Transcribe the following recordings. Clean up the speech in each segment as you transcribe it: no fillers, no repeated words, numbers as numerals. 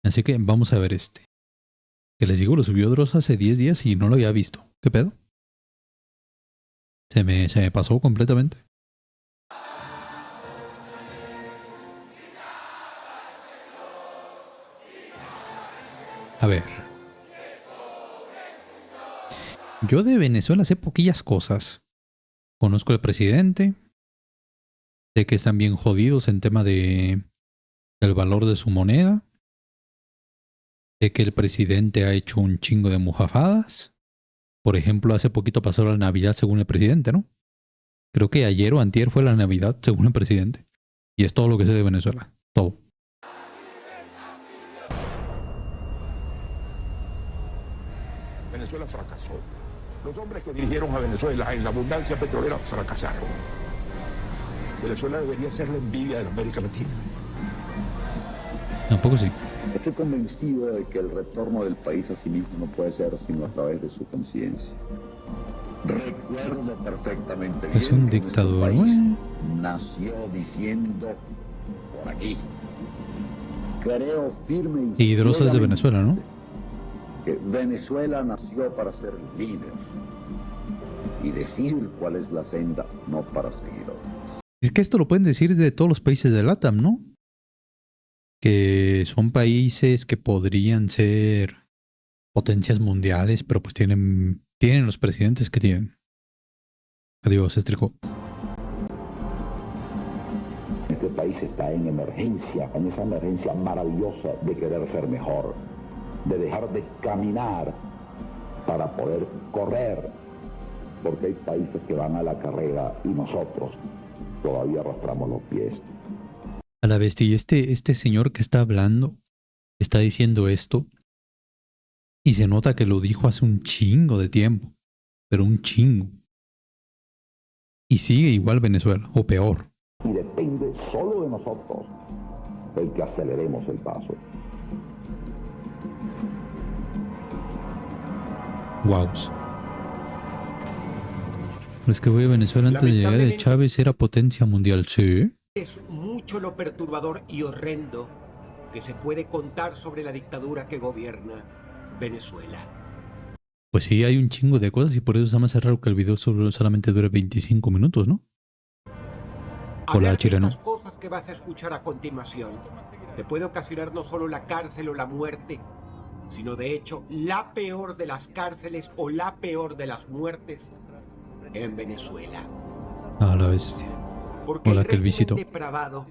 Así que vamos a ver este. Que les digo, lo subió Dross hace 10 días y no lo había visto. ¿Qué pedo? Se me pasó completamente. A ver. Yo de Venezuela sé poquillas cosas. Conozco al presidente. Sé que están bien jodidos en tema del valor de su moneda. Sé que el presidente ha hecho un chingo de mujafadas. Por ejemplo, hace poquito pasó la Navidad según el presidente, ¿no? Creo que ayer o antier fue la Navidad según el presidente. Y es todo lo que sé de Venezuela. Todo. Venezuela fracasó. Los hombres que dirigieron a Venezuela en la abundancia petrolera fracasaron. Venezuela debería ser la envidia de América Latina. Tampoco sí. Estoy convencido de que el retorno del país a sí mismo no puede ser sino a través de su conciencia. Recuerdo perfectamente bien Es un que dictador, nuestro país güey. nació diciendo por aquí. Creo firme Y Dross es de Venezuela, ¿no? que Venezuela nació para ser líder y decir cuál es la senda, no para seguir otra. Es que esto lo pueden decir de todos los países de LATAM, ¿no? Que son países que podrían ser potencias mundiales, pero pues tienen los presidentes que tienen. Adiós, Estrico. Este país está en emergencia, en esa emergencia maravillosa de querer ser mejor, de dejar de caminar para poder correr, porque hay países que van a la carrera y nosotros todavía arrastramos los pies. A la bestia, y este señor que está hablando, está diciendo esto, y se nota que lo dijo hace un chingo de tiempo, pero un chingo. Y sigue igual Venezuela, o peor. Y depende solo de nosotros el que aceleremos el paso. Guaus. Es que güey, Venezuela antes de llegar de Chávez era potencia mundial, sí. Es mucho lo perturbador y horrendo que se puede contar sobre la dictadura que gobierna Venezuela. Pues sí, hay un chingo de cosas y por eso es más raro que el video solamente dure 25 minutos, ¿no? Hola, Chireno. Las cosas que vas a escuchar a continuación te puede ocasionar no solo la cárcel o la muerte, sino de hecho la peor de las cárceles o la peor de las muertes en Venezuela. A la bestia. Porque hola, el que el visito. depravado,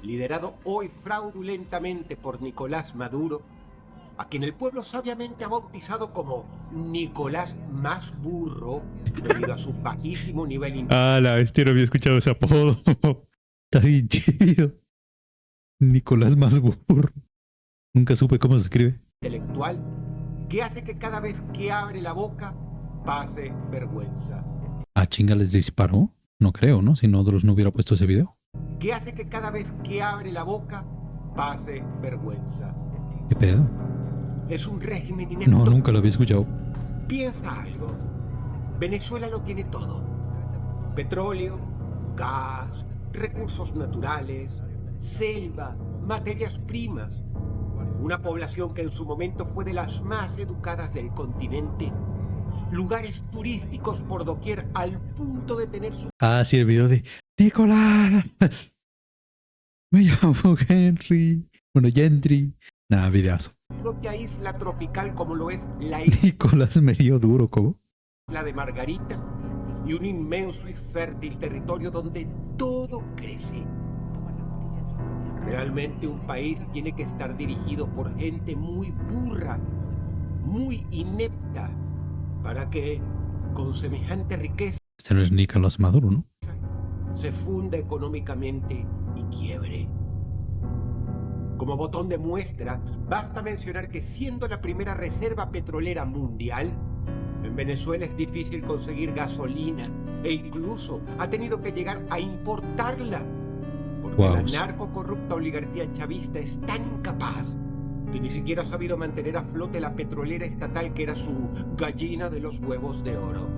liderado hoy fraudulentamente por Nicolás Maduro, a quien el pueblo sabiamente ha bautizado como Nicolás más burro debido a su bajísimo nivel Ah, la bestia, no había escuchado ese apodo. Está bien chido. Nicolás más burro. Nunca supe cómo se escribe. Intelectual que hace que cada vez que abre la boca pase vergüenza. Ah, chinga, les disparó. No creo, ¿no? Si no, Dross no hubiera puesto ese video. Que hace que cada vez que abre la boca pase vergüenza. ¿Qué pedo? Es un régimen inepto. No, nunca lo había escuchado. Piensa algo. Venezuela lo tiene todo. Petróleo, gas, recursos naturales, selva, materias primas. Una población que en su momento fue de las más educadas del continente. Lugares turísticos por doquier al punto de tener su... Ah, sí, el video de Nicolás. Me llamo Henry. Bueno, Gentry. Nada, videazo. propia isla tropical como lo es la Nicolás medio duro, ¿cómo? isla de Margarita y un inmenso y fértil territorio donde todo crece. Realmente un país tiene que estar dirigido por gente muy burra, muy inepta, para que con semejante riqueza Este no es Nicolás Maduro, ¿no? se funda económicamente y quiebre. Como botón de muestra, basta mencionar que siendo la primera reserva petrolera mundial, en Venezuela es difícil conseguir gasolina e incluso ha tenido que llegar a importarla, porque la narcocorrupta oligarquía chavista es tan incapaz que ni siquiera ha sabido mantener a flote la petrolera estatal que era su gallina de los huevos de oro.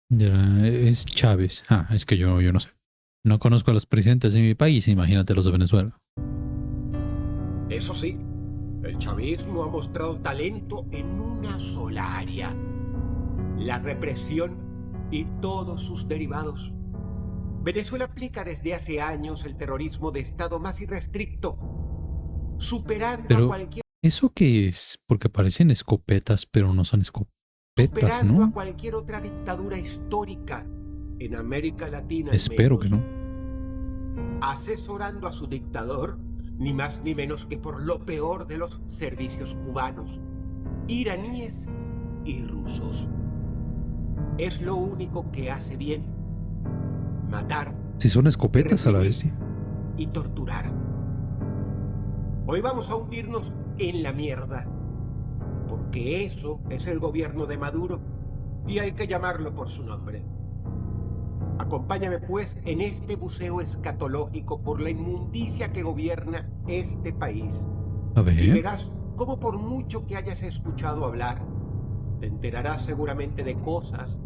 Es Chávez. Ah, es que yo no sé. No conozco a los presidentes de mi país, imagínate los de Venezuela. Eso sí, El chavismo ha mostrado talento en una sola área: la represión y todos sus derivados. Venezuela aplica desde hace años el terrorismo de Estado más irrestricto, superando a Pero, cualquier ¿eso qué es? Porque parecen escopetas, pero no son escopetas, superando a ¿no? cualquier otra dictadura histórica en América Latina al Espero que menos, no. asesorando a su dictador, ni más ni menos que por lo peor de los servicios cubanos, iraníes y rusos. Es lo único que hace bien: matar, Si son escopetas a la reprimir bestia. y torturar. Hoy vamos a hundirnos en la mierda, porque eso es el gobierno de Maduro y hay que llamarlo por su nombre. Acompáñame pues en este buceo escatológico por la inmundicia que gobierna este país. A Y ver. verás cómo, por mucho que hayas escuchado hablar, te enterarás seguramente de cosas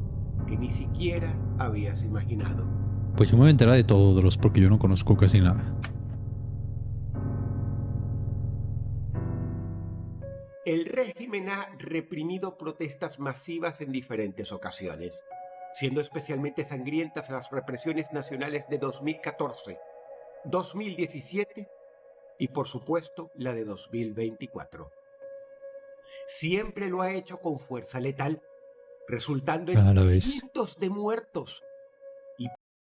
que ni siquiera habías imaginado. Pues yo me voy a enterar de todo, Dross, porque yo no conozco casi nada. El régimen ha reprimido protestas masivas en diferentes ocasiones, siendo especialmente sangrientas las represiones nacionales de 2014, 2017 y, por supuesto, la de 2024. Siempre lo ha hecho con fuerza letal, resultando A la en vez. cientos de muertos.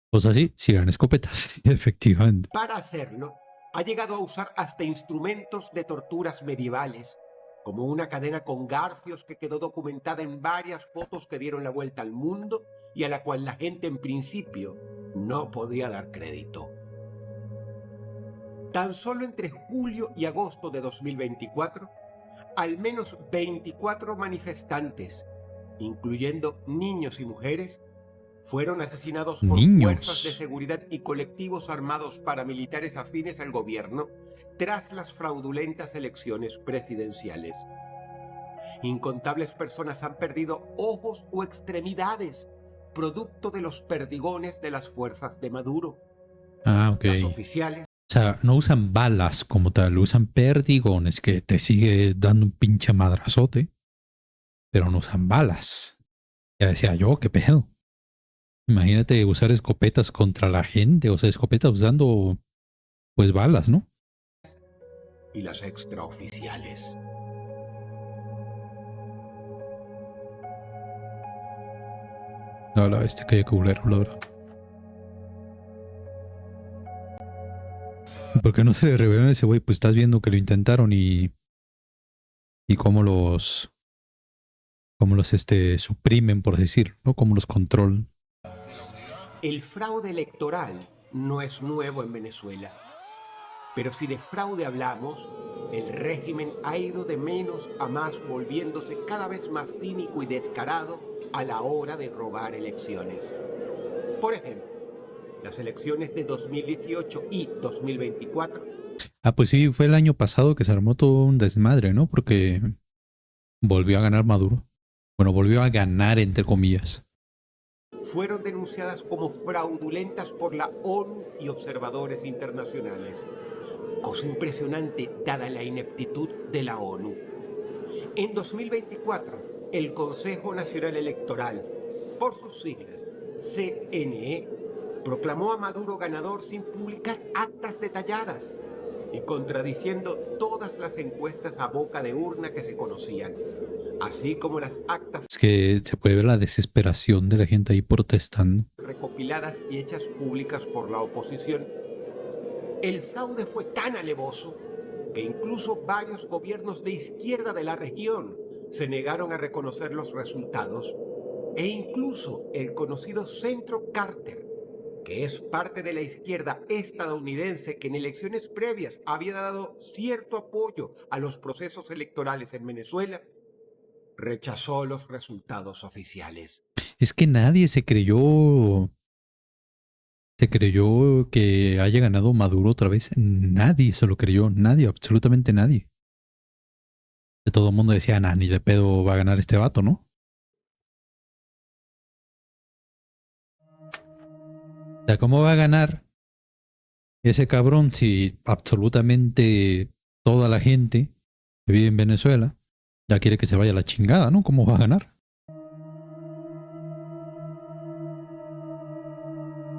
O sea, sí eran escopetas, efectivamente. Para hacerlo, ha llegado a usar hasta instrumentos de torturas medievales, como una cadena con garfios que quedó documentada en varias fotos que dieron la vuelta al mundo y a la cual la gente en principio no podía dar crédito. Tan solo entre julio y agosto de 2024, al menos 24 manifestantes, incluyendo niños y mujeres, fueron asesinados por fuerzas de seguridad y colectivos armados paramilitares afines al gobierno tras las fraudulentas elecciones presidenciales. Incontables personas han perdido ojos o extremidades, producto de los perdigones de las fuerzas de Maduro. Ah, ok. Las oficiales, O sea, no usan balas como tal, usan perdigones que te sigue dando un pinche madrazote, pero no usan balas. Ya decía yo, qué pedo. Imagínate usar escopetas contra la gente, o sea, escopetas usando, pues, balas, ¿no? y las extraoficiales. No, la bestia que culero, la verdad. ¿Por qué no se le reveló a ese güey? Pues estás viendo que lo intentaron y cómo los suprimen, por decirlo, ¿no? Cómo los controlan. El fraude electoral no es nuevo en Venezuela. Pero si de fraude hablamos, el régimen ha ido de menos a más, volviéndose cada vez más cínico y descarado a la hora de robar elecciones. Por ejemplo, las elecciones de 2018 y 2024. Ah, pues sí, fue el año pasado que se armó todo un desmadre, ¿no? Porque volvió a ganar Maduro. Bueno, volvió a ganar, entre comillas. Fueron denunciadas como fraudulentas por la ONU y observadores internacionales. Cosa impresionante dada la ineptitud de la ONU. En 2024, el Consejo Nacional Electoral, por sus siglas CNE, proclamó a Maduro ganador sin publicar actas detalladas y contradiciendo todas las encuestas a boca de urna que se conocían, así como las actas Es que se puede ver la desesperación de la gente ahí protestando. recopiladas y hechas públicas por la oposición. El fraude fue tan alevoso que incluso varios gobiernos de izquierda de la región se negaron a reconocer los resultados, e incluso el conocido Centro Carter, que es parte de la izquierda estadounidense que en elecciones previas había dado cierto apoyo a los procesos electorales en Venezuela, rechazó los resultados oficiales. Es que nadie se creyó que haya ganado Maduro otra vez. Nadie se lo creyó. Nadie, absolutamente nadie. De todo el mundo decía, nah, ni de pedo va a ganar este vato, ¿no? O sea, ¿cómo va a ganar ese cabrón si absolutamente toda la gente que vive en Venezuela, ya quiere que se vaya a la chingada, ¿no? ¿Cómo va a ganar?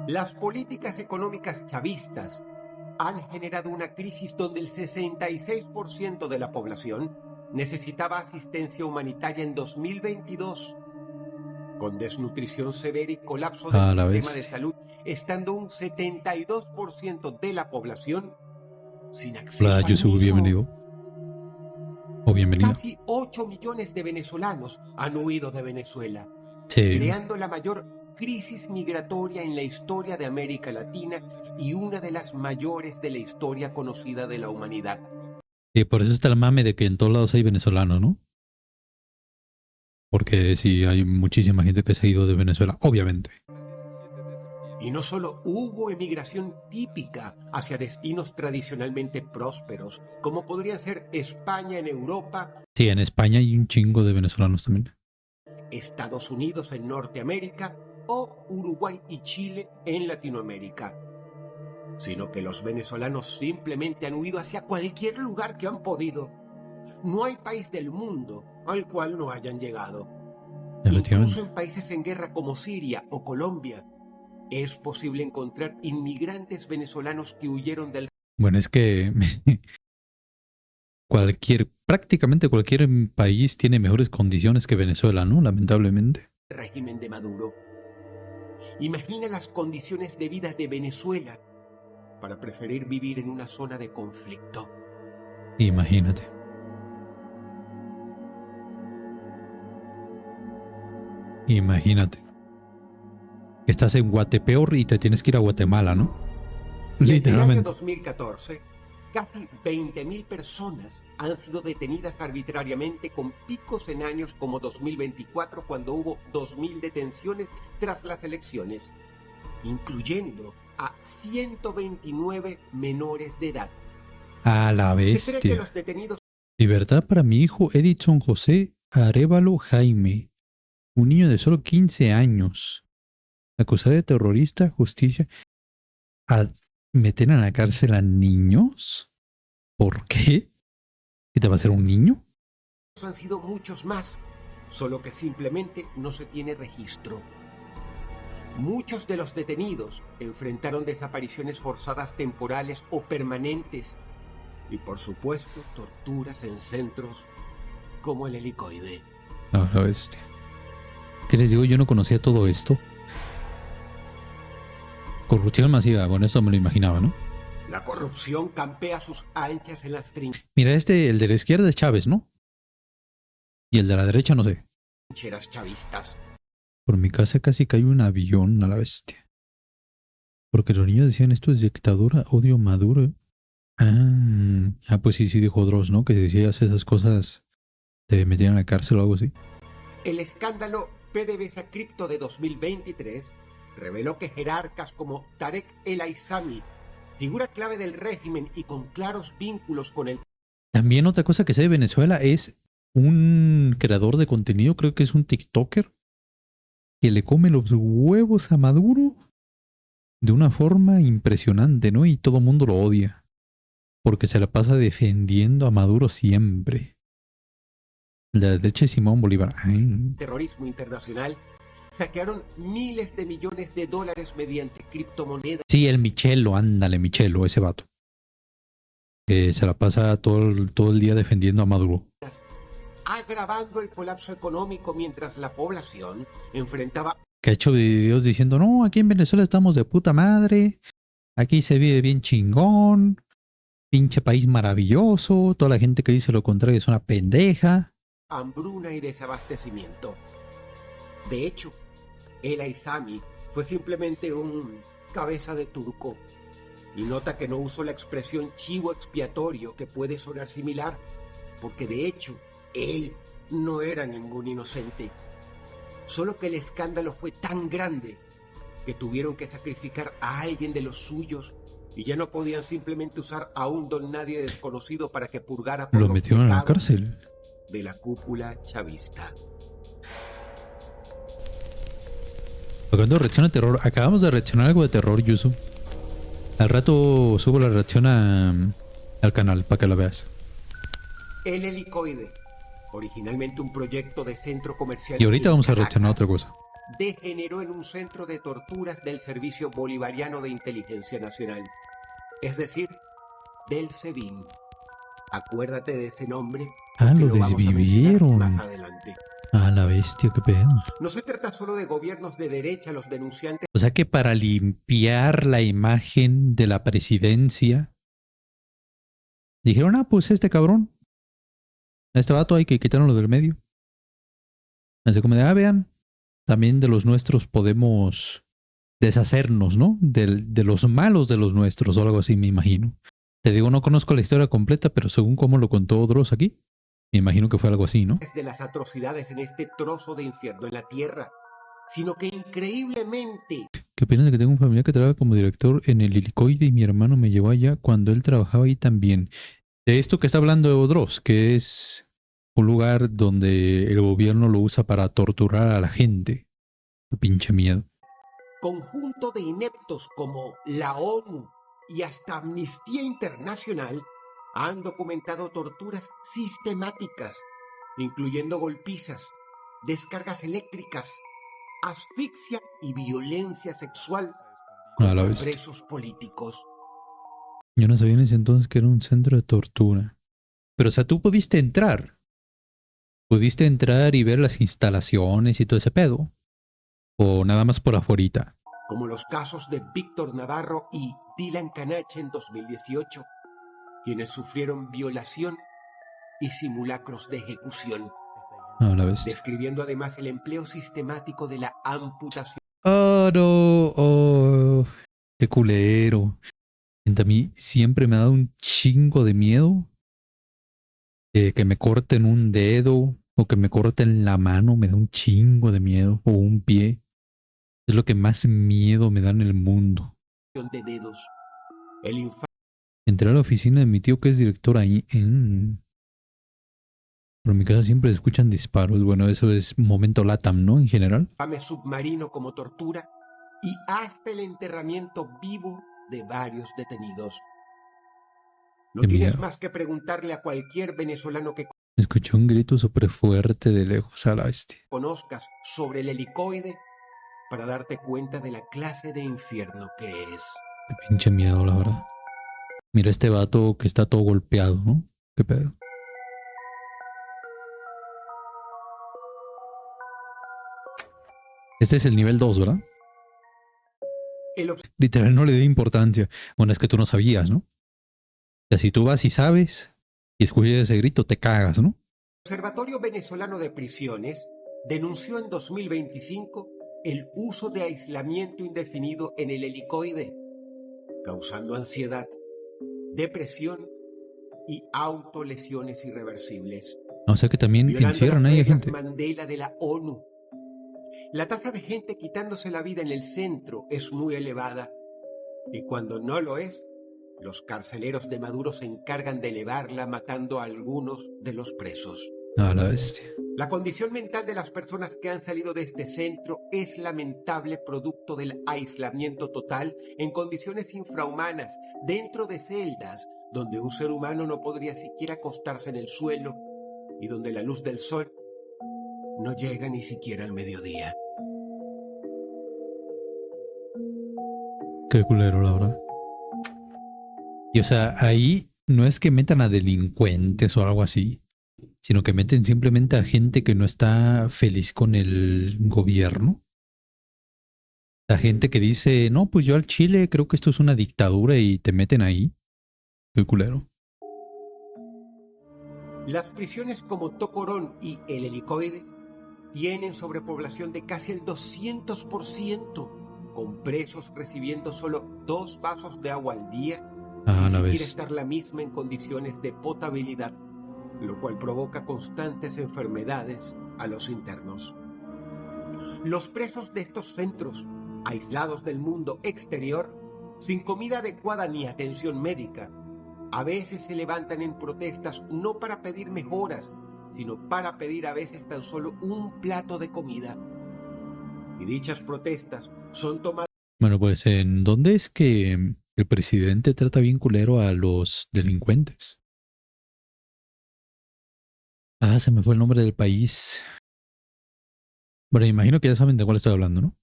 Las políticas económicas chavistas han generado una crisis donde el 66% de la población necesitaba asistencia humanitaria en 2022, con desnutrición severa y colapso del sistema de salud, estando un 72% de la población sin acceso al mismo. Bienvenido. O bienvenido. Casi 8 millones de venezolanos han huido de Venezuela, Sí. creando la mayor crisis migratoria en la historia de América Latina y una de las mayores de la historia conocida de la humanidad. Y por eso está el mame de que en todos lados hay venezolanos, ¿no? Porque sí, hay muchísima gente que se ha ido de Venezuela, obviamente. Y no solo hubo emigración típica hacia destinos tradicionalmente prósperos, como podrían ser España en Europa, Sí, en España hay un chingo de venezolanos también. Estados Unidos en Norteamérica o Uruguay y Chile en Latinoamérica, sino que los venezolanos simplemente han huido hacia cualquier lugar que han podido. No hay país del mundo al cual no hayan llegado. Incluso en países en guerra como Siria o Colombia, es posible encontrar inmigrantes venezolanos que huyeron del Bueno, es que prácticamente cualquier país tiene mejores condiciones que Venezuela, ¿no? Lamentablemente. régimen de Maduro. Imagina las condiciones de vida de Venezuela para preferir vivir en una zona de conflicto. Imagínate. Imagínate. Estás en Guatepeor y te tienes que ir a Guatemala, ¿no? Desde el año Literalmente. 2014, casi 20.000 personas han sido detenidas arbitrariamente, con picos en años como 2024, cuando hubo 2.000 detenciones tras las elecciones, incluyendo a 129 menores de edad. A la Se cree que bestia. los detenidos Libertad para mi hijo Edison José Arévalo Jaime, un niño de solo 15 años, acusado de terrorista, justicia. ¿Meter en la cárcel a niños? ¿Por qué? ¿Qué te va a hacer un niño? han sido muchos más, solo que simplemente no se tiene registro. Muchos de los detenidos enfrentaron desapariciones forzadas temporales o permanentes y, por supuesto, torturas en centros como el Helicoide. A la bestia. ¿Qué les digo? Yo no conocía todo esto. Corrupción masiva. Bueno, esto me lo imaginaba, ¿no? La corrupción campea sus anchas en las Mira, el de la izquierda es Chávez, ¿no? Y el de la derecha no sé. trincheras chavistas. Por mi casa casi cayó un avión, a la bestia. Porque los niños decían, esto es dictadura, odio Maduro. Pues sí dijo Dross, ¿no? Que si decías esas cosas te metían en la cárcel o algo así. El escándalo PDVSA Cripto de 2023 reveló que jerarcas como Tarek El Aissami, figura clave del régimen y con claros vínculos con el... También otra cosa que sé de Venezuela es un creador de contenido, creo que es un TikToker, que le come los huevos a Maduro de una forma impresionante, ¿no? Y todo el mundo lo odia, porque se la pasa defendiendo a Maduro siempre. La derecha de Simón Bolívar. terrorismo internacional, saquearon miles de millones de dólares mediante criptomonedas. Sí, el Michelo, ándale, Michelo, ese vato. Que se la pasa todo el día defendiendo a Maduro. Agravando el colapso económico mientras la población enfrentaba Que ha hecho videos diciendo, no, aquí en Venezuela estamos de puta madre, aquí se vive bien chingón, pinche país maravilloso, toda la gente que dice lo contrario es una pendeja. hambruna y desabastecimiento. De hecho, El Aissami fue simplemente un cabeza de turco. Y nota que no usó la expresión chivo expiatorio, que puede sonar similar, porque de hecho, él no era ningún inocente. Solo que el escándalo fue tan grande que tuvieron que sacrificar a alguien de los suyos y ya no podían simplemente usar a un don nadie desconocido para que purgara por Lo los metieron en la pecados cárcel. de la cúpula chavista. Hablando de reacción a terror, acabamos de reaccionar a algo de terror, Yusu. Al rato subo la reacción al canal para que la veas. El Helicoide, originalmente un proyecto de centro comercial. Y ahorita vamos a Caracas, reaccionar a otra cosa. degeneró en un centro de torturas del Servicio Bolivariano de Inteligencia Nacional, es decir, del SEBIN. Acuérdate de ese nombre. Ah, porque lo vamos a mencionar desvivieron. más adelante. Ah, la bestia, qué pedo. No se trata solo de gobiernos de derecha, los denunciantes O sea que para limpiar la imagen de la presidencia, dijeron, ah, pues este cabrón, a este vato hay que quitarlo del medio. Así como de, ah, vean, también de los nuestros podemos deshacernos, ¿no? De los malos de los nuestros o algo así, me imagino. Te digo, no conozco la historia completa, pero según cómo lo contó Dross aquí, me imagino que fue algo así, ¿no? de las atrocidades en este trozo de infierno en la tierra, sino que increíblemente ¿Qué opinas de que tengo un familiar que trabaja como director en el Helicoide y mi hermano me llevó allá cuando él trabajaba ahí también? De esto que está hablando Dross, que es un lugar donde el gobierno lo usa para torturar a la gente. Qué pinche miedo. conjunto de ineptos como la ONU y hasta Amnistía Internacional han documentado torturas sistemáticas, incluyendo golpizas, descargas eléctricas, asfixia y violencia sexual A la contra bestia. presos políticos. Yo no sabía en ese entonces que era un centro de tortura. Pero, o sea, tú pudiste entrar. Pudiste entrar y ver las instalaciones y todo ese pedo. O nada más por afuerita. Como los casos de Víctor Navarro y Dylan Canache en 2018, quienes sufrieron violación y simulacros de ejecución, A la bestia. describiendo además el empleo sistemático de la amputación Oh, no. Oh, qué culero. A mí siempre me ha dado un chingo de miedo que me corten un dedo o que me corten la mano. Me da un chingo de miedo. O un pie. Es lo que más miedo me da en el mundo. de dedos. El Entré a la oficina de mi tío que es director ahí. Pero en mi casa siempre se escuchan disparos. Bueno, eso es momento LATAM, ¿no? En general. infame submarino como tortura y hasta el enterramiento vivo de varios detenidos. No Qué tienes miedo. más que preguntarle a cualquier venezolano que Escuché un grito súper fuerte de lejos a la bestia. conozcas sobre el helicoide para darte cuenta de la clase de infierno que es. Qué pinche miedo, la verdad. Mira este vato que está todo golpeado, ¿no? Qué pedo. Este es el nivel 2, ¿verdad? El Literal no le dé importancia. Bueno, es que tú no sabías, ¿no? O sea, si tú vas y sabes y escuchas ese grito, te cagas, ¿no? Observatorio Venezolano de Prisiones denunció en 2025 el uso de aislamiento indefinido en el helicoide, causando ansiedad, depresión y autolesiones irreversibles. O sea que también Violando encierran las ahí a reglas gente. Mandela de la ONU. La tasa de gente quitándose la vida en el centro es muy elevada y cuando no lo es, los carceleros de Maduro se encargan de elevarla matando a algunos de los presos. A la bestia. La condición mental de las personas que han salido de este centro es lamentable producto del aislamiento total en condiciones infrahumanas, dentro de celdas donde un ser humano no podría siquiera acostarse en el suelo y donde la luz del sol no llega ni siquiera al mediodía. Qué culero, la verdad. Y o sea, ahí no es que metan a delincuentes o algo así, sino que meten simplemente a gente que no está feliz con el gobierno. La gente que dice, no, pues yo al Chile creo que esto es una dictadura y te meten ahí. Qué culero. Las prisiones como Tocorón y el helicoide tienen sobrepoblación de casi el 200%, con presos recibiendo solo 2 vasos de agua al día, sin A la siquiera vez. estar la misma en condiciones de potabilidad, lo cual provoca constantes enfermedades a los internos. Los presos de estos centros, aislados del mundo exterior, sin comida adecuada ni atención médica, a veces se levantan en protestas no para pedir mejoras, sino para pedir a veces tan solo un plato de comida. Y dichas protestas son tomadas Bueno, pues ¿en dónde es que el presidente trata bien culero a los delincuentes? Se me fue el nombre del país. Bueno, imagino que ya saben de cuál estoy hablando, ¿no?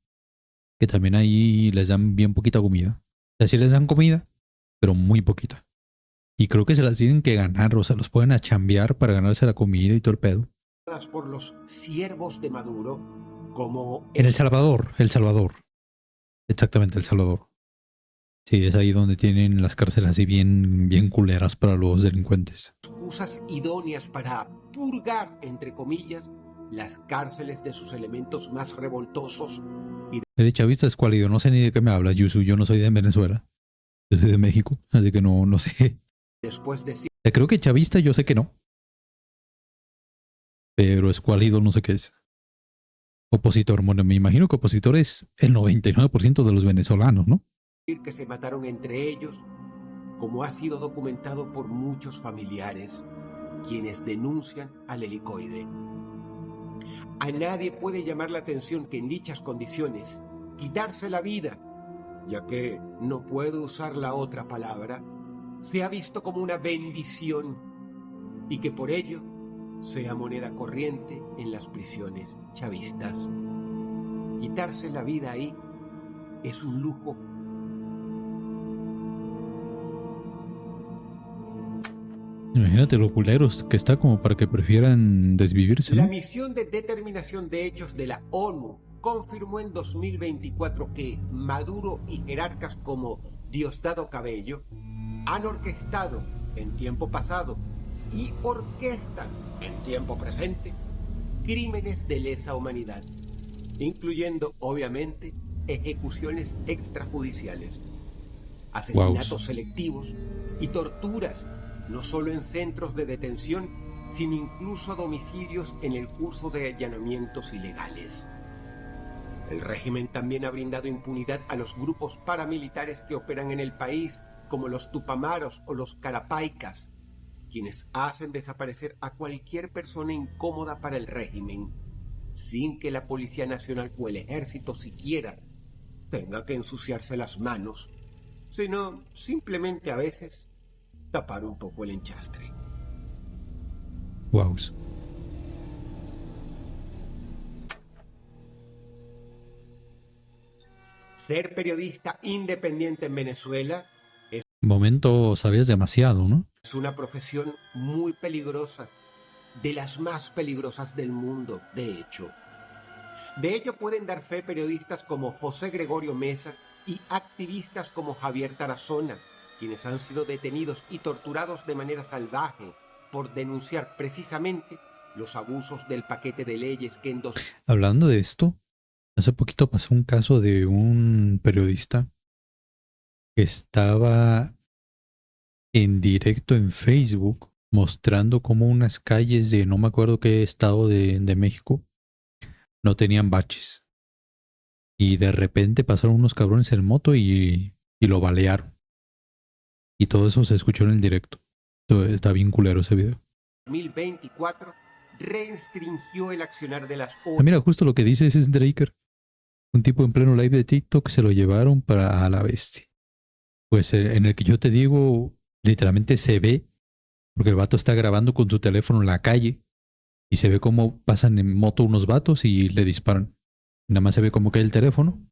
Que también ahí les dan bien poquita comida. O sea, sí les dan comida, pero muy poquita. Y creo que se las tienen que ganar, o sea, los pueden a chambear para ganarse la comida y todo el pedo. Por los siervos de Maduro, como En El Salvador, El Salvador. Exactamente, El Salvador. Sí, es ahí donde tienen las cárceles así bien culeras para los delincuentes. excusas idóneas para purgar, entre comillas, las cárceles de sus elementos más revoltosos. El chavista es cuálido, no sé ni de qué me habla, Yusu. Yo no soy de Venezuela. Yo soy de México, así que no sé. Después de Creo que chavista yo sé que no. Pero escuálido no sé qué es. Opositor, bueno, me imagino que opositor es el 99% de los venezolanos, ¿no? decir que se mataron entre ellos, como ha sido documentado por muchos familiares, quienes denuncian al helicoide. A nadie puede llamar la atención que en dichas condiciones, quitarse la vida, ya que no puedo usar la otra palabra, se ha visto como una bendición y que por ello sea moneda corriente en las prisiones chavistas. Quitarse la vida ahí es un lujo. Imagínate lo culeros que está como para que prefieran desvivirse, La ¿no? misión de determinación de hechos de la ONU confirmó en 2024 que Maduro y jerarcas como Diosdado Cabello han orquestado en tiempo pasado y orquestan en tiempo presente crímenes de lesa humanidad, incluyendo obviamente ejecuciones extrajudiciales, asesinatos selectivos y torturas, no solo en centros de detención, sino incluso domicilios en el curso de allanamientos ilegales. El régimen también ha brindado impunidad a los grupos paramilitares que operan en el país, como los Tupamaros o los Carapaicas, quienes hacen desaparecer a cualquier persona incómoda para el régimen, sin que la Policía Nacional o el Ejército siquiera tenga que ensuciarse las manos, sino simplemente a veces tapar un poco el enchastre. Wow. Ser periodista independiente en Venezuela Momento sabías demasiado, ¿no? es una profesión muy peligrosa, de las más peligrosas del mundo, de hecho. De ello pueden dar fe periodistas como José Gregorio Mesa y activistas como Javier Tarazona, quienes han sido detenidos y torturados de manera salvaje por denunciar precisamente los abusos del paquete de leyes que en Hablando de esto, hace poquito pasó un caso de un periodista que estaba en directo en Facebook mostrando cómo unas calles de no me acuerdo qué estado de México no tenían baches. Y de repente pasaron unos cabrones en moto y lo balearon. Y todo eso se escuchó en el directo. Está bien culero ese video. 2024 restringió el accionar de las Ah, mira, justo lo que dice es Draker. Un tipo en pleno live de TikTok se lo llevaron para a la bestia. Pues en el que yo te digo, literalmente se ve, porque el vato está grabando con su teléfono en la calle y se ve cómo pasan en moto unos vatos y le disparan. Nada más se ve cómo cae el teléfono,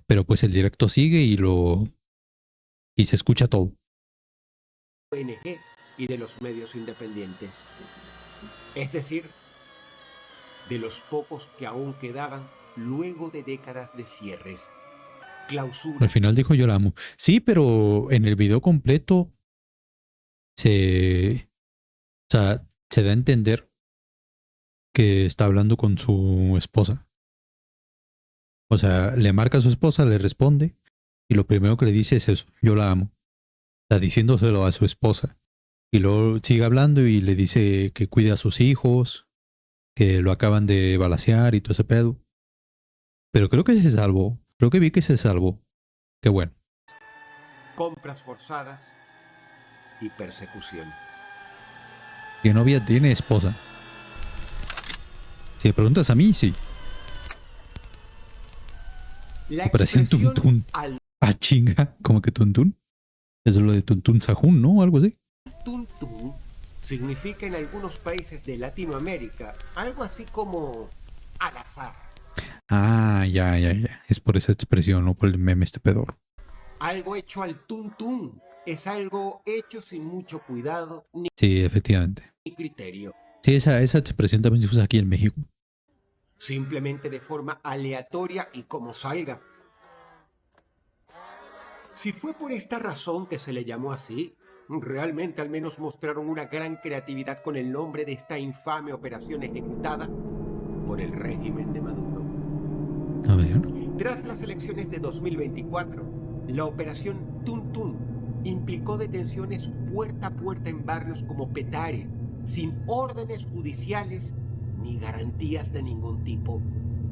pero pues el directo sigue y se escucha todo. ONG y de los medios independientes. Es decir, de los pocos que aún quedaban luego de décadas de cierres, clausura. Al final dijo yo la amo. Sí, pero en el video completo se da a entender que está hablando con su esposa. O sea, le marca a su esposa, le responde y lo primero que le dice es eso, yo la amo. Está diciéndoselo a su esposa. Y luego sigue hablando y le dice que cuide a sus hijos, que lo acaban de balacear y todo ese pedo. Pero creo que se salvó. Creo que vi que se salvó. Qué bueno. Compras forzadas y persecución. ¿Qué novia tiene esposa? Si me preguntas a mí, sí. La Operación expresión Tuntún. al Ah, chinga. ¿Cómo que Tuntún? Eso es lo de Tuntún Sahún, ¿no? Algo así. tuntún significa en algunos países de Latinoamérica algo así como al azar. Ah, ya. Es por esa expresión, no por el meme este pedor. Algo hecho al tuntún es algo hecho sin mucho cuidado ni Sí, efectivamente. criterio. Sí, esa expresión también se usa aquí en México. Simplemente de forma aleatoria y como salga. Si fue por esta razón que se le llamó así, realmente al menos mostraron una gran creatividad con el nombre de esta infame operación ejecutada por el régimen de Maduro. A ver. Tras las elecciones de 2024, la operación Tuntún implicó detenciones puerta a puerta en barrios como Petare, sin órdenes judiciales ni garantías de ningún tipo.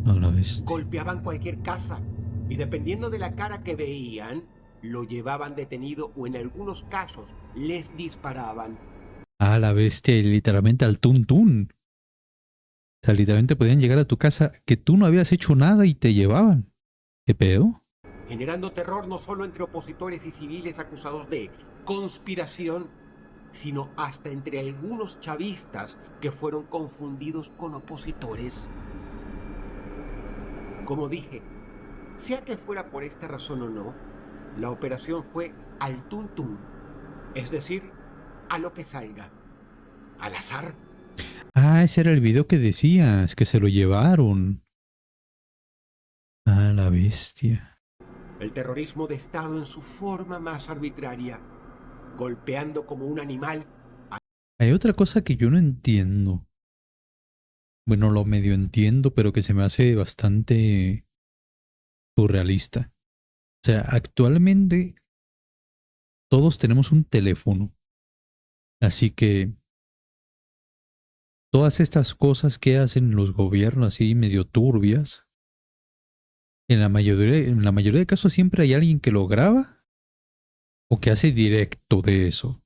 A la bestia. Golpeaban cualquier casa y dependiendo de la cara que veían, lo llevaban detenido o en algunos casos les disparaban. A la bestia y literalmente al tuntún. O sea, literalmente podían llegar a tu casa que tú no habías hecho nada y te llevaban. ¿Qué pedo? Generando terror no solo entre opositores y civiles acusados de conspiración, sino hasta entre algunos chavistas que fueron confundidos con opositores. Como dije, sea que fuera por esta razón o no, la operación fue al tuntún, es decir, a lo que salga, al azar. Ah, ese era el video que decías, que se lo llevaron. A la bestia. El terrorismo de Estado en su forma más arbitraria, golpeando como un animal. Hay otra cosa que yo no entiendo. Bueno, lo medio entiendo, pero que se me hace bastante surrealista. O sea, actualmente todos tenemos un teléfono. Así que todas estas cosas que hacen los gobiernos así medio turbias, en la mayoría de casos siempre hay alguien que lo graba o que hace directo de eso.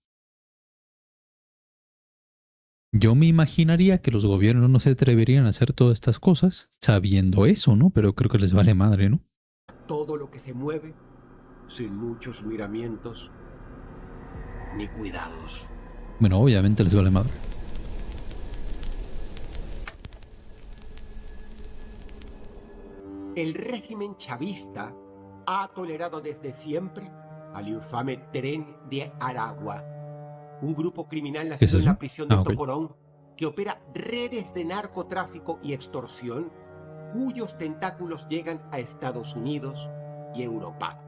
Yo me imaginaría que los gobiernos no se atreverían a hacer todas estas cosas sabiendo eso, ¿no? Pero creo que les vale madre, ¿no? Todo lo que se mueve, sin muchos miramientos ni cuidados. Bueno, obviamente les vale madre. El régimen chavista ha tolerado desde siempre al infame Tren de Aragua, un grupo criminal ¿Qué es nacido en eso? la prisión de Ah, ok. Tocorón que opera redes de narcotráfico y extorsión cuyos tentáculos llegan a Estados Unidos y Europa.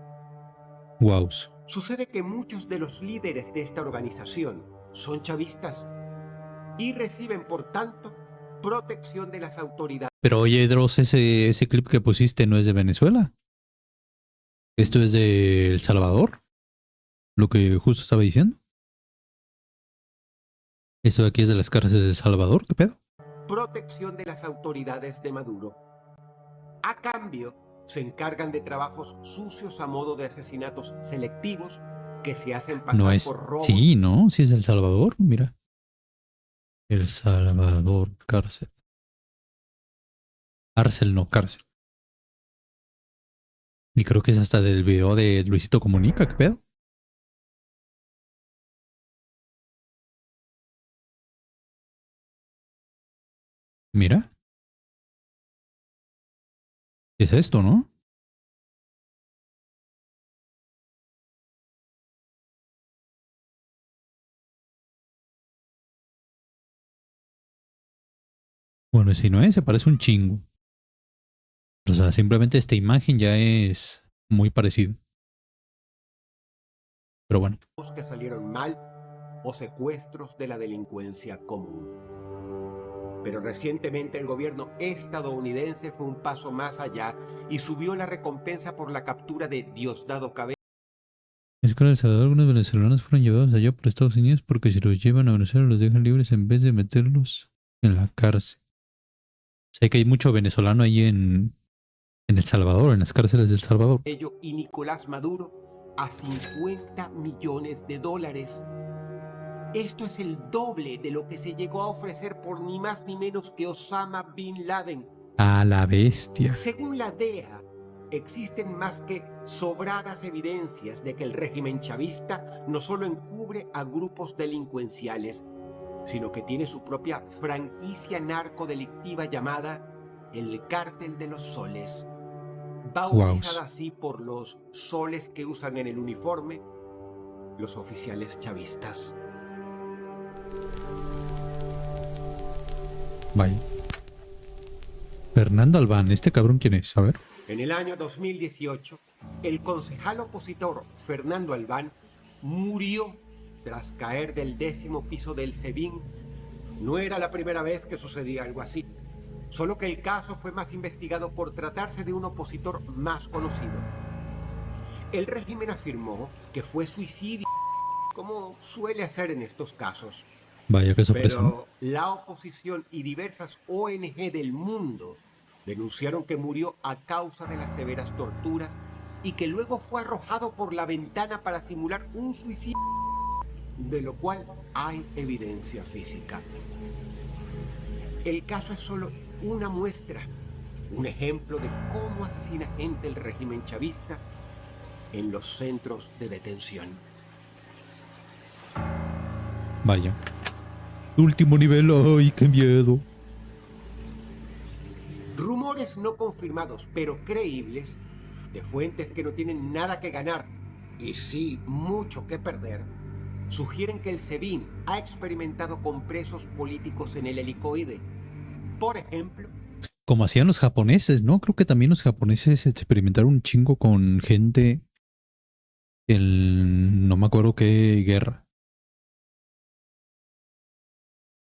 Wows. Sucede que muchos de los líderes de esta organización son chavistas y reciben, por tanto, protección de las autoridades. Pero oye, Dross, ese clip que pusiste no es de Venezuela. Esto es de El Salvador. Lo que justo estaba diciendo. Esto de aquí es de las cárceles de El Salvador. ¿Qué pedo? Protección de las autoridades de Maduro. A cambio, se encargan de trabajos sucios a modo de asesinatos selectivos que se hacen pasar No es. por robos. Sí, ¿no? Sí es El Salvador. Mira. El Salvador, cárcel. Cárcel, no, cárcel. Y creo que es hasta del video de Luisito Comunica. ¿Qué pedo? Mira. Es esto, ¿no? Bueno, si no es, se parece un chingo. O sea, simplemente esta imagen ya es muy parecida. Pero bueno. Que salieron mal o secuestros de la delincuencia común. Pero recientemente el gobierno estadounidense fue un paso más allá y subió la recompensa por la captura de Diosdado Cabello. Es que en El Salvador algunos venezolanos fueron llevados allá por Estados Unidos porque si los llevan a Venezuela los dejan libres en vez de meterlos en la cárcel. Sé que hay mucho venezolano ahí en El Salvador, en las cárceles de El Salvador. Y Nicolás Maduro a $50 millones. Esto es el doble de lo que se llegó a ofrecer por ni más ni menos que Osama Bin Laden. A la bestia. Según la DEA, existen más que sobradas evidencias de que el régimen chavista no solo encubre a grupos delincuenciales, sino que tiene su propia franquicia narcodelictiva llamada el Cártel de los Soles, bautizada así por los soles que usan en el uniforme los oficiales chavistas. Vaya. Fernando Albán, ¿este cabrón quién es? A ver. En el año 2018, el concejal opositor Fernando Albán murió tras caer del 10º piso del SEBIN. No era la primera vez que sucedía algo así, solo que el caso fue más investigado por tratarse de un opositor más conocido. El régimen afirmó que fue suicidio, como suele hacer en estos casos. Vaya, qué sorpresa, ¿no? Pero la oposición y diversas ONG del mundo denunciaron que murió a causa de las severas torturas y que luego fue arrojado por la ventana para simular un suicidio, de lo cual hay evidencia física. El caso es solo una muestra, un ejemplo de cómo asesina gente el régimen chavista en los centros de detención. Vaya. Último nivel, ¡ay, qué miedo! Rumores no confirmados, pero creíbles, de fuentes que no tienen nada que ganar y sí mucho que perder, sugieren que el SEBIN ha experimentado con presos políticos en el helicoide. Por ejemplo, Como hacían los japoneses, ¿no? Creo que también los japoneses experimentaron un chingo con gente no me acuerdo qué guerra.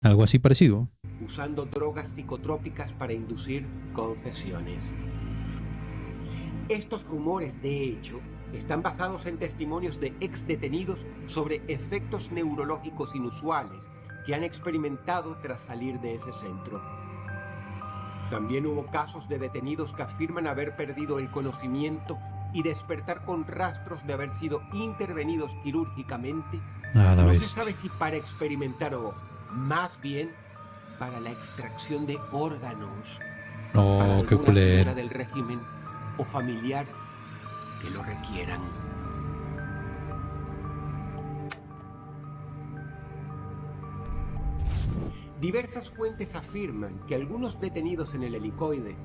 Algo así parecido. usando drogas psicotrópicas para inducir confesiones. Estos rumores, de hecho, están basados en testimonios de exdetenidos sobre efectos neurológicos inusuales que han experimentado tras salir de ese centro. También hubo casos de detenidos que afirman haber perdido el conocimiento y despertar con rastros de haber sido intervenidos quirúrgicamente. No se sabe si para experimentar o, más bien, para la extracción de órganos. No, qué culero. Del régimen o familiar que lo requieran. Diversas fuentes afirman que algunos detenidos en el helicoide,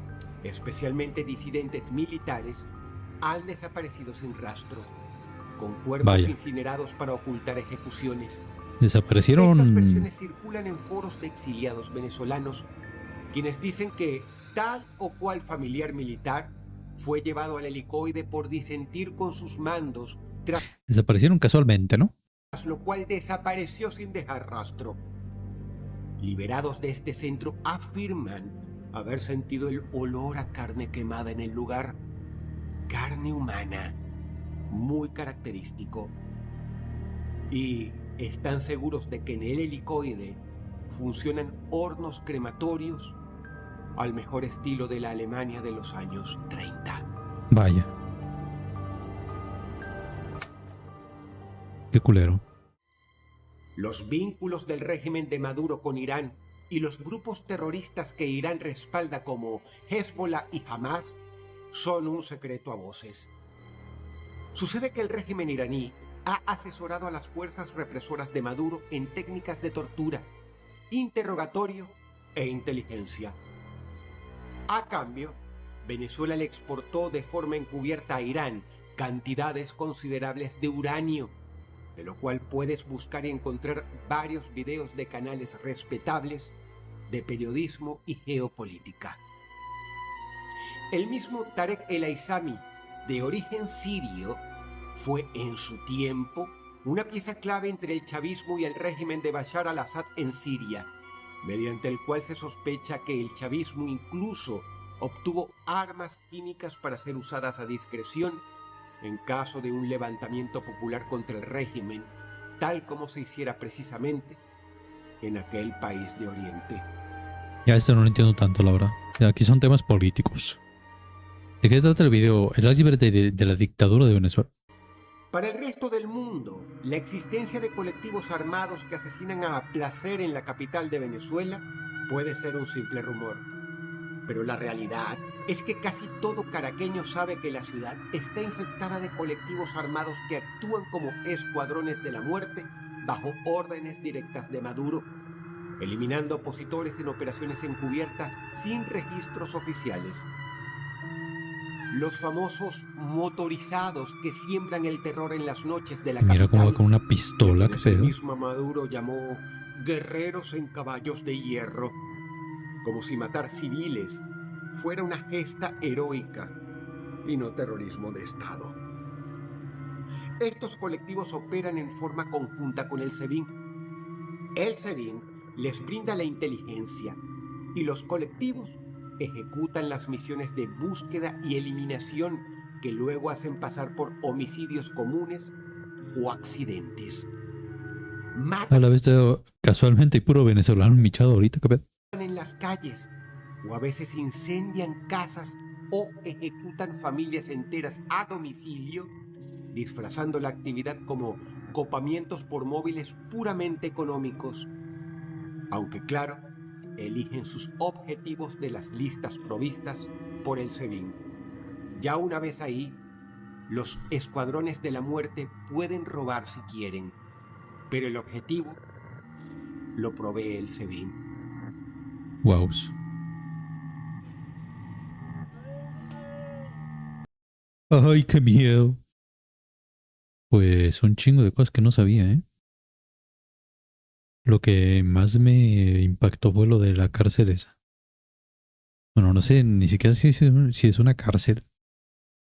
especialmente disidentes militares, han desaparecido sin rastro, con cuerpos incinerados para ocultar ejecuciones. Desaparecieron. Estas versiones circulan en foros de exiliados venezolanos, quienes dicen que tal o cual familiar militar fue llevado al helicoide por disentir con sus mandos, Desaparecieron casualmente, ¿no? tras lo cual desapareció sin dejar rastro. Liberados de este centro afirman haber sentido el olor a carne quemada en el lugar, carne humana, muy característico. Y están seguros de que en el helicoide funcionan hornos crematorios al mejor estilo de la Alemania de los años 30. Vaya. Qué culero. Los vínculos del régimen de Maduro con Irán y los grupos terroristas que Irán respalda como Hezbollah y Hamas son un secreto a voces. Sucede que el régimen iraní ha asesorado a las fuerzas represoras de Maduro en técnicas de tortura, interrogatorio e inteligencia. A cambio, Venezuela le exportó de forma encubierta a Irán cantidades considerables de uranio, de lo cual puedes buscar y encontrar varios videos de canales respetables de periodismo y geopolítica. El mismo Tarek El Aissami, de origen sirio, fue en su tiempo una pieza clave entre el chavismo y el régimen de Bashar al-Assad en Siria, mediante el cual se sospecha que el chavismo incluso obtuvo armas químicas para ser usadas a discreción en caso de un levantamiento popular contra el régimen, tal como se hiciera precisamente en aquel país de Oriente. Ya esto no lo entiendo tanto, la verdad. Aquí son temas políticos. ¿De qué trata el video? ¿El iceberg de la dictadura de Venezuela? Para el resto del mundo, la existencia de colectivos armados que asesinan a placer en la capital de Venezuela puede ser un simple rumor. Pero la realidad es que casi todo caraqueño sabe que la ciudad está infectada de colectivos armados que actúan como escuadrones de la muerte bajo órdenes directas de Maduro eliminando opositores en operaciones encubiertas sin registros oficiales. Los famosos motorizados que siembran el terror en las noches de la Mira cómo va capital, con una pistola, qué quienes el pedo. mismo Maduro llamó guerreros en caballos de hierro, como si matar civiles fuera una gesta heroica y no terrorismo de Estado. Estos colectivos operan en forma conjunta con el SEBIN. El SEBIN les brinda la inteligencia y los colectivos ejecutan las misiones de búsqueda y eliminación que luego hacen pasar por homicidios comunes o accidentes. A Matan la vez, casualmente, hay puro venezolano michado ahorita, qué pedo. en las calles o a veces incendian casas o ejecutan familias enteras a domicilio, disfrazando la actividad como copamientos por móviles puramente económicos, aunque claro, eligen sus objetivos de las listas provistas por el SEBIN. Ya una vez ahí, los escuadrones de la muerte pueden robar si quieren, pero el objetivo lo provee el SEBIN. Wows. Ay, qué miedo. Pues un chingo de cosas que no sabía, ¿eh? Lo que más me impactó fue lo de la cárcel esa. Bueno, no sé ni siquiera si es una cárcel,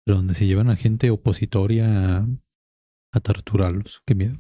pero donde se llevan a gente opositoria a torturarlos. Qué miedo.